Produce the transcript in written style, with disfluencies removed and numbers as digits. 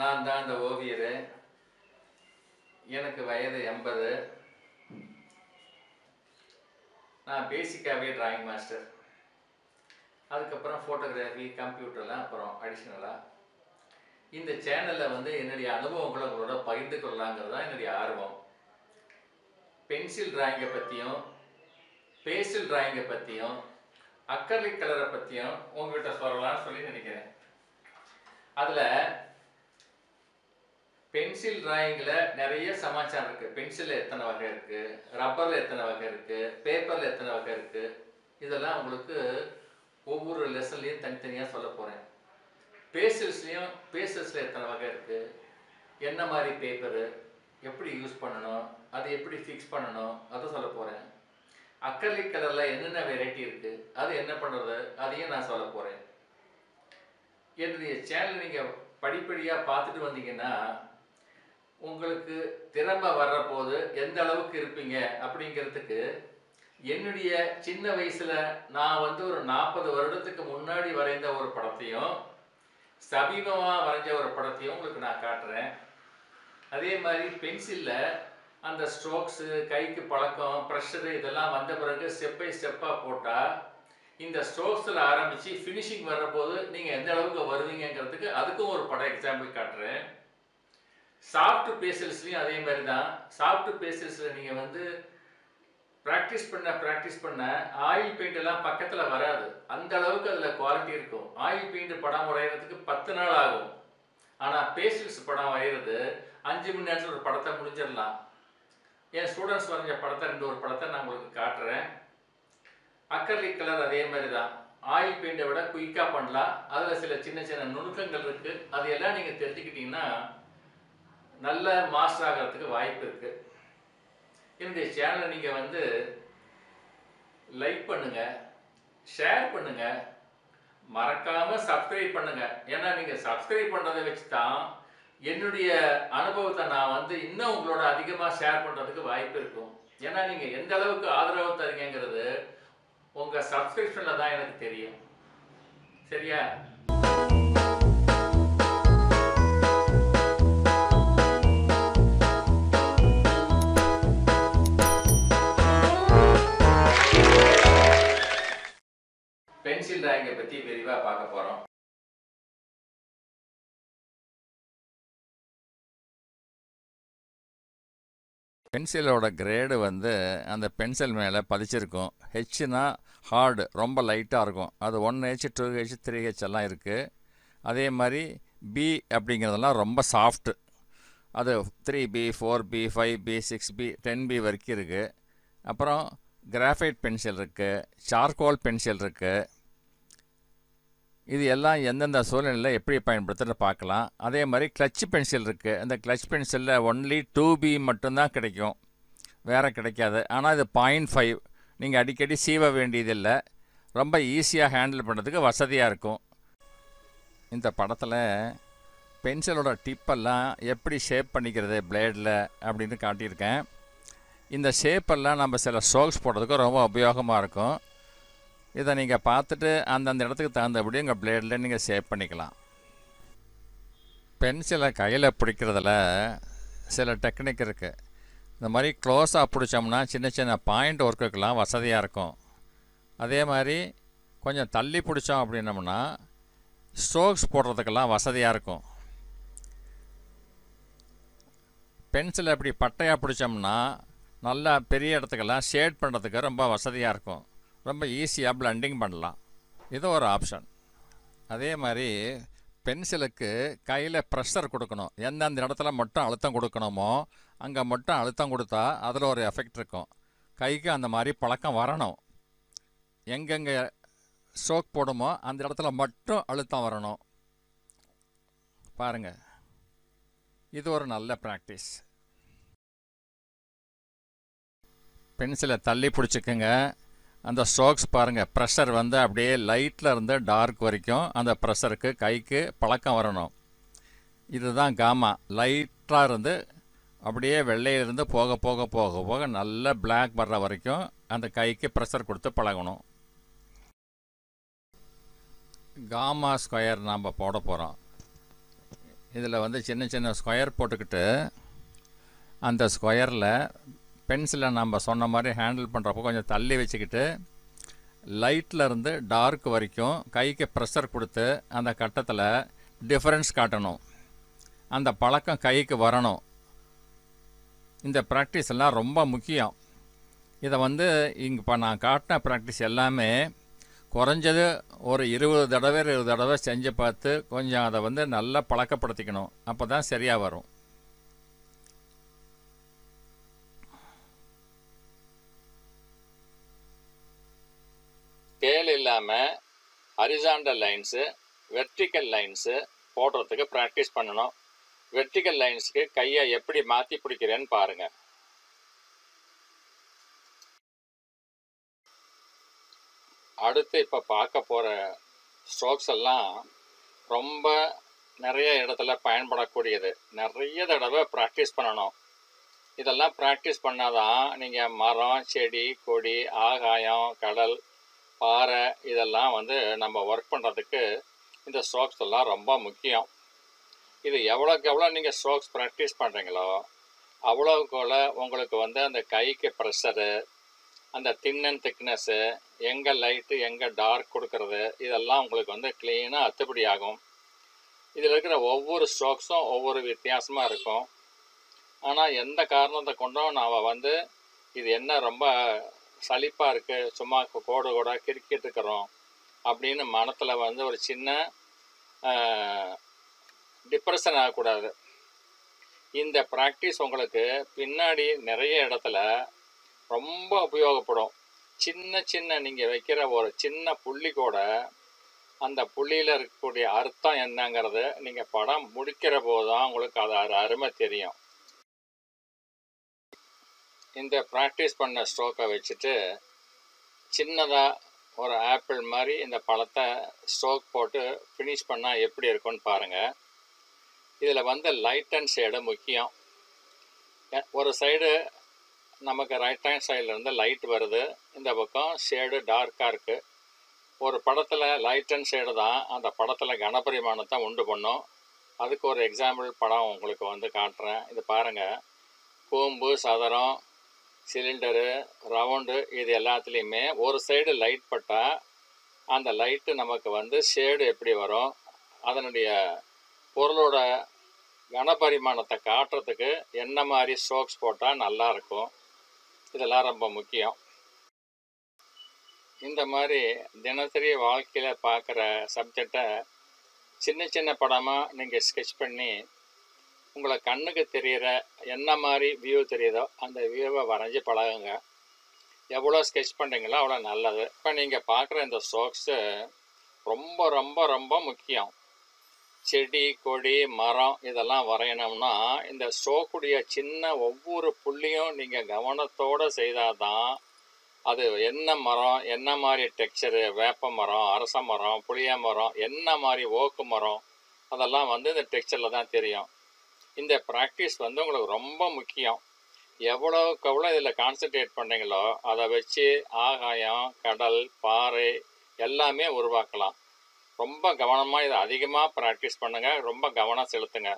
நான் தான் அந்த ஓவியர். எனக்கு வயது 80. நான் பேசிக்காகவே டிராயிங் மாஸ்டர். அதுக்கப்புறம் ஃபோட்டோகிராஃபி, கம்ப்யூட்டர்லாம் அப்புறம் அடிஷ்னலாக இந்த சேனலில் வந்து என்னுடைய அனுபவங்களை உங்களோட பகிர்ந்து கொள்ளலாங்கிறது தான் என்னுடைய ஆர்வம். பென்சில் டிராயிங்கை பற்றியும், பேஸ்டல் டிராயிங்கை பற்றியும், அக்ரிலிக் கலரை பற்றியும் உங்கள்கிட்ட சொல்லலாம்னு சொல்லி நினைக்கிறேன். அதில் பென்சில் டிராயிங்கில் நிறைய சமாச்சாரம் இருக்குது. பென்சிலில் எத்தனை வகை இருக்குது, ரப்பரில் எத்தனை வகை இருக்குது, பேப்பரில் எத்தனை வகை இருக்குது, இதெல்லாம் உங்களுக்கு ஒவ்வொரு லெசன்லேயும் தனித்தனியாக சொல்ல போகிறேன். பேஸ்டல்ஸில் எத்தனை வகை இருக்குது, என்ன மாதிரி பேப்பரு, எப்படி யூஸ் பண்ணணும், அதை எப்படி ஃபிக்ஸ் பண்ணணும், அதை சொல்ல போகிறேன். அக்ரிலிக் கலரில் என்னென்ன வெரைட்டி இருக்குது, அது என்ன பண்ணுறது, அதையும் நான் சொல்ல போகிறேன். என்னுடைய சேனல் நீங்கள் படிப்படியாக பார்த்துட்டு வந்தீங்கன்னா உங்களுக்கு திறமை வர்ற போது எந்த அளவுக்கு இருப்பீங்க அப்படிங்கிறதுக்கு என்னுடைய சின்ன வயசில் நான் வந்து ஒரு 40 வருடத்துக்கு முன்னாடி வரைந்த ஒரு படத்தையும் சமீபமாக வரைஞ்ச ஒரு படத்தையும் உங்களுக்கு நான் காட்டுறேன். அதே மாதிரி பென்சிலில் அந்த ஸ்ட்ரோக்ஸு, கைக்கு பழக்கம், ப்ரெஷரு இதெல்லாம் வந்த பிறகு ஸ்டெப் பை ஸ்டெப்பாக போட்டால் இந்த ஸ்ட்ரோக்ஸில் ஆரம்பித்து ஃபினிஷிங் வர்றபோது நீங்கள் எந்த அளவுக்கு வருவீங்கிறதுக்கு அதுக்கும் ஒரு படம் எக்ஸாம்பிள் காட்டுறேன். சாஃப்ட் பேஸ்டல்ஸ்லையும் அதே மாதிரி தான். சாஃப்ட் பேஸ்டல்ஸில் நீங்கள் வந்து ப்ராக்டிஸ் பண்ண ஆயில் பெயிண்ட் எல்லாம் பக்கத்தில் வராது. அந்த அளவுக்கு அதில் குவாலிட்டி இருக்கும். ஆயில் பெயிண்ட் படம் வரைகிறதுக்கு 10 நாள் ஆகும். ஆனால் பேஸ்டல்ஸ் படம் வரைகிறது 5 மணி நேரத்தில் ஒரு படத்தை முடிஞ்சிடலாம். என் ஸ்டூடெண்ட்ஸ் வரைஞ்ச படத்தை ஒரு படத்தை நான் உங்களுக்கு காட்டுறேன். அக்ரிலிக் கலர் அதே மாதிரி தான். ஆயில் பெயிண்டை விட குயிக்காக பண்ணலாம். அதில் சில சின்ன சின்ன நுணுக்கங்கள் இருக்குது. அதையெல்லாம் நீங்கள் தெரிஞ்சுக்கிட்டீங்கன்னா நல்ல மாஸ்டர் ஆகிறதுக்கு வாய்ப்பு இருக்குது. என்னுடைய சேனலை நீங்கள் வந்து லைக் பண்ணுங்கள், ஷேர் பண்ணுங்கள், மறக்காமல் சப்ஸ்கிரைப் பண்ணுங்கள். ஏன்னா நீங்கள் சப்ஸ்கிரைப் பண்ணுறதை வச்சு தான் என்னுடைய அனுபவத்தை நான் வந்து இன்னும் உங்களோட அதிகமாக ஷேர் பண்ணுறதுக்கு வாய்ப்பு இருக்கும். ஏன்னா நீங்கள் எந்த அளவுக்கு ஆதரவு தரீங்கிறது உங்கள் சப்ஸ்கிரிப்ஷனில் தான் எனக்கு தெரியும். சரியா? பென்சில் டிராயிங்கை பற்றி விரிவாக பார்க்க போகிறோம். பென்சிலோட கிரேடு வந்து அந்த பென்சில் மேலே பதிச்சிருக்கும். ஹெச்னா ஹார்டு, ரொம்ப லைட்டாக இருக்கும். அது 1H, 2H, 3H எல்லாம் இருக்குது. அதே மாதிரி பி அப்படிங்கிறதெல்லாம் ரொம்ப சாஃப்ட்டு. அது 3B, 4B, 5B, 6B, 10B வரைக்கும் இருக்குது. அப்புறம் கிராஃபைட் பென்சில் இருக்குது, சார்கோல் பென்சில் இருக்குது. இது எல்லாம் எந்தெந்த சூழ்நிலையில் எப்படி பயன்படுத்துன்னு பார்க்கலாம். அதே மாதிரி கிளட்ச் பென்சில் இருக்குது. அந்த கிளட்ச் பென்சிலில் ஒன்லி 2B மட்டும்தான் கிடைக்கும், வேறு கிடைக்காது. ஆனால் இது 0.5, நீங்கள் அடிக்கடி சீவ வேண்டியதில்லை. ரொம்ப ஈஸியாக ஹேண்டில் பண்ணுறதுக்கு வசதியாக இருக்கும். இந்த படத்தில் பென்சிலோட டிப்பெல்லாம் எப்படி ஷேப் பண்ணிக்கிறது பிளேடில் அப்படின்னு காட்டியிருக்கேன். இந்த ஷேப்பெல்லாம் நம்ம சில ஸ்ட்ரோக்ஸ் போடுறதுக்கு ரொம்ப உபயோகமாக இருக்கும். இதை நீங்கள் பார்த்துட்டு அந்தந்த இடத்துக்கு தகுந்தபடி உங்கள் பிளேடில் நீங்கள் ஷேப் பண்ணிக்கலாம். பென்சிலை கையில் பிடிக்கிறதுல சில டெக்னிக் இருக்குது. இந்த மாதிரி க்ளோஸாக பிடிச்சோம்னா சின்ன சின்ன பாயிண்ட் ஒர்க்குக்கெல்லாம் வசதியாக இருக்கும். அதே மாதிரி கொஞ்சம் தள்ளி பிடிச்சோம் அப்படின்னோம்னா ஸ்ட்ரோக்ஸ் போடுறதுக்கெல்லாம் வசதியாக இருக்கும். பென்சிலை இப்படி பட்டையாக பிடிச்சோம்னா நல்லா பெரிய இடத்துக்கெல்லாம் ஷேட் பண்ணுறதுக்கு ரொம்ப வசதியாக இருக்கும். ரொம்ப ஈஸியாக பிளண்டிங் பண்ணலாம். இது ஒரு ஆப்ஷன். அதே மாதிரி பென்சிலுக்கு கையில் ப்ரெஷர் கொடுக்கணும். எந்தெந்த இடத்துல மட்டும் அழுத்தம் கொடுக்கணுமோ அங்கே மட்டும் அழுத்தம் கொடுத்தா அதில் ஒரு எஃபெக்ட் இருக்கும். கைக்கு அந்த மாதிரி பழக்கம் வரணும். எங்கெங்கே ஸ்ட்ரோக் போடுமோ அந்த இடத்துல மட்டும் அழுத்தம் வரணும். பாருங்கள், இது ஒரு நல்ல ப்ராக்டிஸ். பென்சிலை தள்ளி பிடிச்சிக்கோங்க. அந்த ஸ்ட்ரோக்ஸ் பாருங்கள், ப்ரெஷர் வந்து அப்படியே லைட்டில் இருந்து டார்க் வரைக்கும் அந்த ப்ரெஷருக்கு கைக்கு பழக்கம் வரணும். இதுதான் காமா. லைட்டாக இருந்து அப்படியே வெள்ளையிலிருந்து போக போக போக போக நல்ல பிளாக் வர்ற வரைக்கும் அந்த கைக்கு ப்ரெஷர் கொடுத்து பழகணும். காமா ஸ்கொயர் நாம் போட போகிறோம். இதில் வந்து சின்ன சின்ன ஸ்கொயர் போட்டுக்கிட்டு அந்த ஸ்கொயரில் பென்சிலை நம்ம சொன்ன மாதிரி ஹேண்டில் பண்ணுறப்போ கொஞ்சம் தள்ளி வச்சுக்கிட்டு லைட்டில் இருந்து டார்க் வரைக்கும் கைக்கு ப்ரெஷர் கொடுத்து அந்த கட்டத்தில் டிஃப்ரென்ஸ் காட்டணும். அந்த பழக்கம் கைக்கு வரணும். இந்த ப்ராக்டிஸ் எல்லாம் ரொம்ப முக்கியம். இதை வந்து இப்போ நான் காட்டின ப்ராக்டிஸ் எல்லாமே குறைஞ்சது ஒரு 20 தடவை செஞ்சு பார்த்து கொஞ்சம் அதை வந்து நல்லா பழக்கப்படுத்திக்கணும். அப்போ தான் சரியாக வரும். ஸ்கேல் இல்லாமல் ஹரிசாண்டல் லைன்ஸு வெர்டிக்கல் லைன்ஸு போடுறதுக்கு ப்ராக்டிஸ் பண்ணணும். வெர்டிக்கல் லைன்ஸுக்கு கையை எப்படி மாற்றி பிடிக்கிறேன்னு பாருங்கள். அடுத்து இப்போ பார்க்க போகிற ஸ்ட்ரோக்ஸ் எல்லாம் ரொம்ப நிறைய இடத்துல பயன்படக்கூடியது. நிறைய தடவை ப்ராக்டிஸ் பண்ணணும். இதெல்லாம் ப்ராக்டிஸ் பண்ணாதான் நீங்கள் மரம், செடி, கொடி, ஆகாயம், கடல், பாறை இதெல்லாம் வந்து நம்ம ஒர்க் பண்ணுறதுக்கு இந்த ஸ்ட்ரோக்ஸ் எல்லாம் ரொம்ப முக்கியம். இது எவ்வளோக்கு எவ்வளோ நீங்கள் ஸ்ட்ரோக்ஸ் ப்ராக்டிஸ் பண்ணுறீங்களோ அவ்வளோக்கு உங்களுக்கு வந்து அந்த கைக்கு ப்ரெஷரு, அந்த தின் அண்ட் திக்னஸ்ஸு, எங்கே லைட்டு எங்கே டார்க் கொடுக்கறது இதெல்லாம் உங்களுக்கு வந்து க்ளீனாக அத்துப்படி ஆகும். இதில் இருக்கிற ஒவ்வொரு ஸ்ட்ரோக்ஸும் ஒவ்வொரு வித்தியாசமாக இருக்கும். ஆனால் எந்த காரணத்தை கொண்டும் நாம் வந்து இது என்ன ரொம்ப சலிப்பாக இருக்குது, சும்மா கோடு கூட கிறுக்கிட்டு இருக்கிறோம் அப்படின்னு மனத்தில் வந்து ஒரு சின்ன டிப்ரெஷன் ஆகக்கூடாது. இந்த ப்ராக்டிஸ் உங்களுக்கு பின்னாடி நிறைய இடத்துல ரொம்ப உபயோகப்படும். சின்ன சின்ன நீங்கள் வைக்கிற ஒரு சின்ன புள்ளி கூட அந்த புள்ளியில் இருக்கக்கூடிய அர்த்தம் என்னங்கிறது நீங்கள் படம் முடிக்கிற போது தான் உங்களுக்கு அது அருமை தெரியும். இந்த ப்ராக்டிஸ் பண்ண ஸ்ட்ரோக்கை வச்சுட்டு சின்னதாக ஒரு ஆப்பிள் மாதிரி இந்த பழத்தை ஸ்ட்ரோக் போட்டு ஃபினிஷ் பண்ணால் எப்படி இருக்குன்னு பாருங்கள். இதில் வந்து லைட் அண்ட் ஷேடு முக்கியம். ஒரு சைடு நமக்கு ரைட் ஹேண்ட் சைட்லேருந்து லைட் வருது, இந்த பக்கம் ஷேடு டார்க்காக இருக்குது. ஒரு படத்தில் லைட் அண்ட் ஷேடு தான் அந்த படத்தில் கனபரிமாணத்தை உண்டு பண்ணும். அதுக்கு ஒரு எக்ஸாம்பிள் படம் உங்களுக்கு வந்து காட்டுறேன். இது பாருங்கள். கூம்பு, சதுரம், சிலிண்டரு, ரவுண்டு இது எல்லாத்துலேயுமே ஒரு சைடு லைட் பட்டால் அந்த லைட்டு நமக்கு வந்து ஷேடு எப்படி வரும், அதனுடைய பொருளோட கனபரிமாணத்தை காட்டுறதுக்கு என்ன மாதிரி ஸ்ட்ரோக்ஸ் போட்டால் நல்லாயிருக்கும். இதெல்லாம் ரொம்ப முக்கியம். இந்த மாதிரி தினசரி வாழ்க்கையில் பார்க்குற சப்ஜெக்டை சின்ன சின்ன படமாக நீங்கள் ஸ்கெட்ச் பண்ணி உங்களை கண்ணுக்கு தெரிகிற என்ன மாதிரி வியூ தெரியுதோ அந்த வியூவை வரைஞ்சி பழகுங்க. எவ்வளோ ஸ்கெட்ச் பண்ணுறீங்களோ அவ்வளோ நல்லது. இப்போ நீங்கள் பார்க்குற இந்த ஸ்ட்ரோக்ஸு ரொம்ப ரொம்ப ரொம்ப முக்கியம். செடி, கொடி, மரம் இதெல்லாம் வரையணும்னா இந்த ஸ்ட்ரோக்குடைய சின்ன ஒவ்வொரு புள்ளியும் நீங்கள் கவனத்தோடு செய்தால் தான் அது என்ன மரம், என்ன மாதிரி டெக்ஸ்சரு, வேப்ப மரம், அரச மரம், புளிய மரம், என்ன மாதிரி ஓக்கு மரம் அதெல்லாம் வந்து இந்த டெக்ஸ்சரில் தான் தெரியும். இந்த ப்ராக்டிஸ் வந்து உங்களுக்கு ரொம்ப முக்கியம். எவ்வளோக்கு எவ்வளோ இதில் கான்சன்ட்ரேட் பண்ணுறீங்களோ அதை வச்சு ஆகாயம், கடல், பாறை எல்லாமே உருவாக்கலாம். ரொம்ப கவனமாக இதை அதிகமாக ப்ராக்டிஸ் பண்ணுங்கள். ரொம்ப கவனம் செலுத்துங்க.